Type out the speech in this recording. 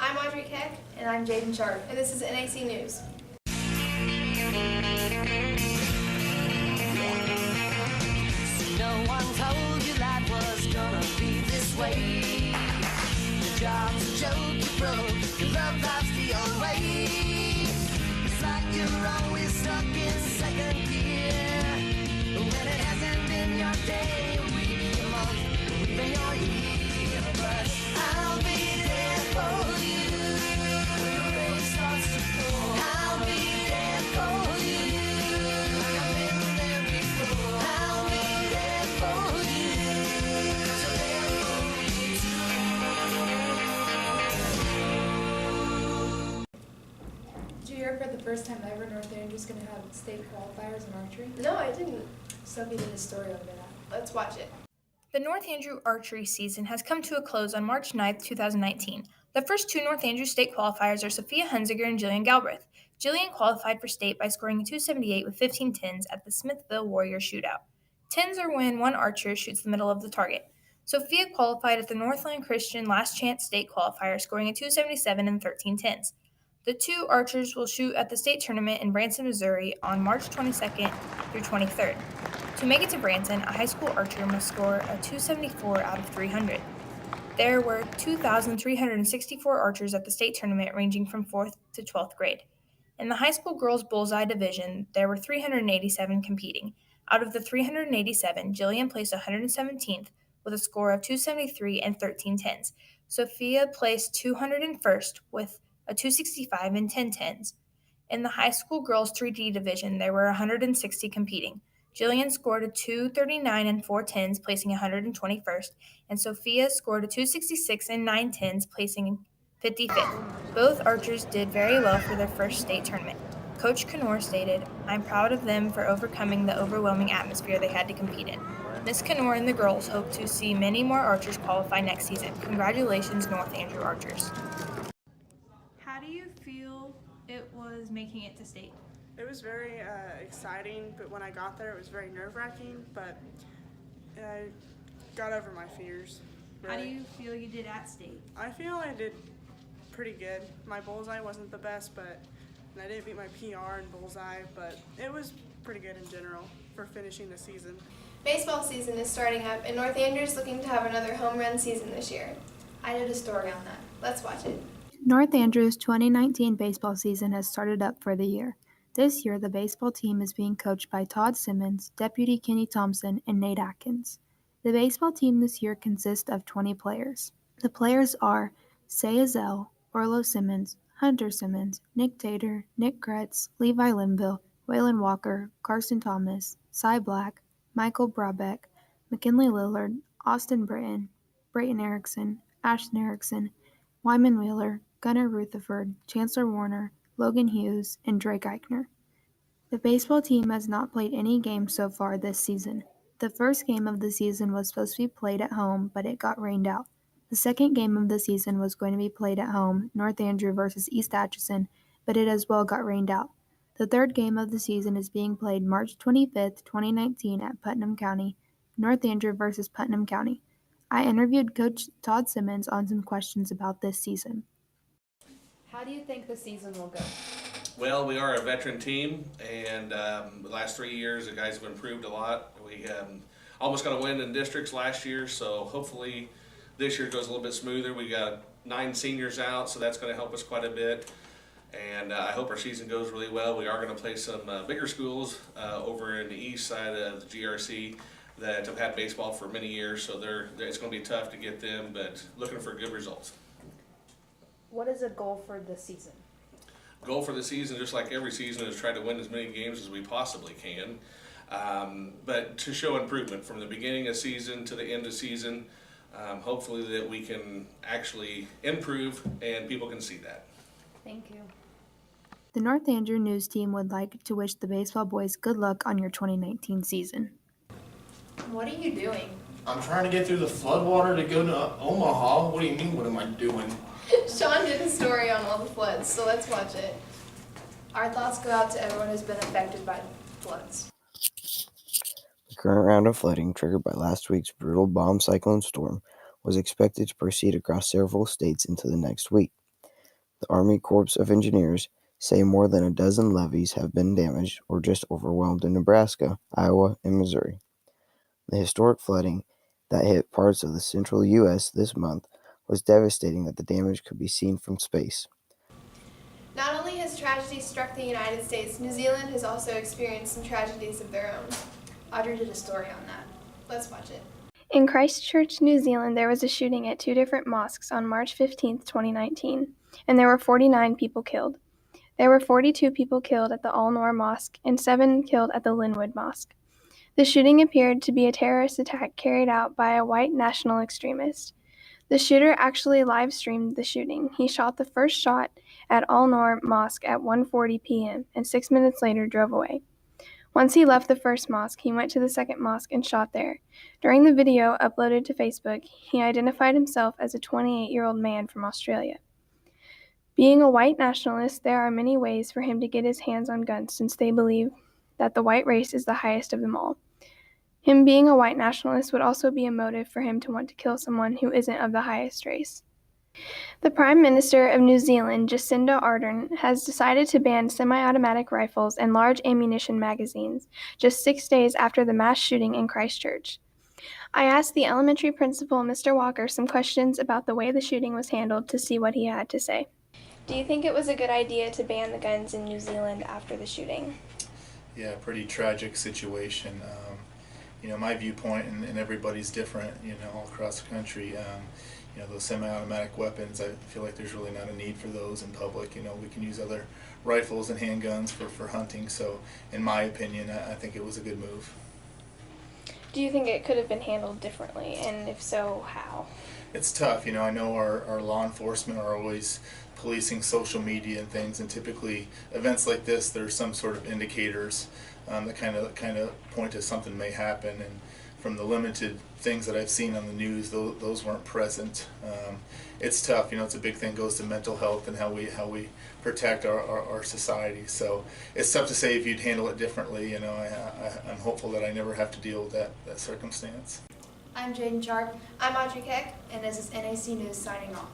I'm Audrey Keck. And I'm Jaden Sharp. And this is NAC News. No one told you life was gonna be this way. Your job's a joke, you broke, your love life's the old way. It's like you're always stuck in second gear. When it hasn't been your day, a week, a month, or even your year. But I'll be there for you when the rain starts to pour. I'll be there for you like I've been there before. I'll be there for you 'cause you're there for me too. Did you hear for the first time ever North Andrew's going to have state qualifiers in archery? No, I didn't. Sophie did a story over that. Let's watch it. The North Andrew archery season has come to a close on March 9th, 2019. The first two North Andrew state qualifiers are Sophia Hunziger and Jillian Galbraith. Jillian qualified for state by scoring a 278 with 15 tins at the Smithville Warrior Shootout. Tins are when one archer shoots the middle of the target. Sophia qualified at the Northland Christian Last Chance state qualifier, scoring a 277 and 13 tins. The two archers will shoot at the state tournament in Branson, Missouri on March 22nd through 23rd. To make it to Branson, a high school archer must score a 274 out of 300. There were 2,364 archers at the state tournament ranging from 4th to 12th grade. In the high school girls bullseye division, there were 387 competing. Out of the 387, Jillian placed 117th with a score of 273 and 13 tens. Sophia placed 201st with a 265 and 10 tens. In the high school girls 3D division, there were 160 competing. Jillian scored a 239 and 4 tens, placing 121st, and Sophia scored a 266 and 9 tens, placing 55th. Both archers did very well for their first state tournament. Coach Knorr stated, "I'm proud of them for overcoming the overwhelming atmosphere they had to compete in. Ms. Knorr and the girls hope to see many more archers qualify next season. Congratulations, North Andrew archers." How do you feel it was making it to state? It was very exciting, but when I got there, it was very nerve-wracking, but I got over my fears. How do really. you feel you did at state? I feel I did pretty good. My bullseye wasn't the best, and I didn't beat my PR in bullseye, but it was pretty good in general for finishing the season. Baseball season is starting up, and North Andrew's looking to have another home run season this year. I did a story on that. Let's watch it. North Andrew's 2019 baseball season has started up for the year. This year, the baseball team is being coached by Todd Simmons, Deputy Kenny Thompson, and Nate Atkins. The baseball team this year consists of 20 players. The players are Say Azell, Orlo Simmons, Hunter Simmons, Nick Tater, Nick Kretz, Levi Linville, Waylon Walker, Carson Thomas, Cy Black, Michael Brabeck, McKinley Lillard, Austin Britton, Brayton Erickson, Ashton Erickson, Wyman Wheeler, Gunnar Rutherford, Chancellor Warner, Logan Hughes, and Drake Eichner. The baseball team has not played any games so far this season. The first game of the season was supposed to be played at home, but it got rained out. The second game of the season was going to be played at home, North Andrew versus East Atchison, but it as well got rained out. The third game of the season is being played March 25th, 2019 at Putnam County, North Andrew versus Putnam County. I interviewed Coach Todd Simmons on some questions about this season. How do you think the season will go? Well, we are a veteran team, and the last 3 years, the guys have improved a lot. We almost got a win in districts last year, so hopefully this year goes a little bit smoother. We got 9 seniors out, so that's going to help us quite a bit. And I hope our season goes really well. We are going to play some bigger schools over in the east side of the GRC that have had baseball for many years, so it's going to be tough to get them, but looking for good results. What is a goal for the season? Goal for the season, just like every season, is try to win as many games as we possibly can, but to show improvement from the beginning of season to the end of season. Hopefully that we can actually improve and people can see that. Thank you. The North Andrew News team would like to wish the baseball boys good luck on your 2019 season. What are you doing? I'm trying to get through the floodwater to go to Omaha. What do you mean, what am I doing? Sean did a story on all the floods, so let's watch it. Our thoughts go out to everyone who's been affected by floods. The current round of flooding, triggered by last week's brutal bomb cyclone storm, was expected to proceed across several states into the next week. The Army Corps of Engineers say more than a dozen levees have been damaged or just overwhelmed in Nebraska, Iowa, and Missouri. The historic flooding that hit parts of the central U.S. this month was devastating that the damage could be seen from space. Not only has tragedy struck the United States, New Zealand has also experienced some tragedies of their own. Audrey did a story on that. Let's watch it. In Christchurch, New Zealand, there was a shooting at 2 different mosques on March 15, 2019, and there were 49 people killed. There were 42 people killed at the Al-Noor Mosque and 7 killed at the Linwood Mosque. The shooting appeared to be a terrorist attack carried out by a white national extremist. The shooter actually live-streamed the shooting. He shot the first shot at Al-Noor Mosque at 1:40 p.m. and 6 minutes later drove away. Once he left the first mosque, he went to the second mosque and shot there. During the video uploaded to Facebook, he identified himself as a 28-year-old man from Australia. Being a white nationalist, there are many ways for him to get his hands on guns since they believe that the white race is the highest of them all. Him being a white nationalist would also be a motive for him to want to kill someone who isn't of the highest race. The Prime Minister of New Zealand, Jacinda Ardern, has decided to ban semi-automatic rifles and large ammunition magazines just 6 days after the mass shooting in Christchurch. I asked the elementary principal, Mr. Walker, some questions about the way the shooting was handled to see what he had to say. Do you think it was a good idea to ban the guns in New Zealand after the shooting? Yeah, pretty tragic situation. My viewpoint and everybody's different, all across the country. Those semi-automatic weapons, I feel like there's really not a need for those in public. We can use other rifles and handguns for hunting. So, in my opinion, I think it was a good move. Do you think it could have been handled differently, and if so, how? It's tough. I know our law enforcement are always policing social media and things, and typically events like this, there's some sort of indicators that kind of point to something may happen. And from the limited things that I've seen on the news, those weren't present. It's tough. It's a big thing. Goes to mental health and how we protect our society. So it's tough to say if you'd handle it differently. I'm hopeful that I never have to deal with that circumstance. I'm Jaden Sharp, I'm Audrey Keck. and this is NAC News signing off.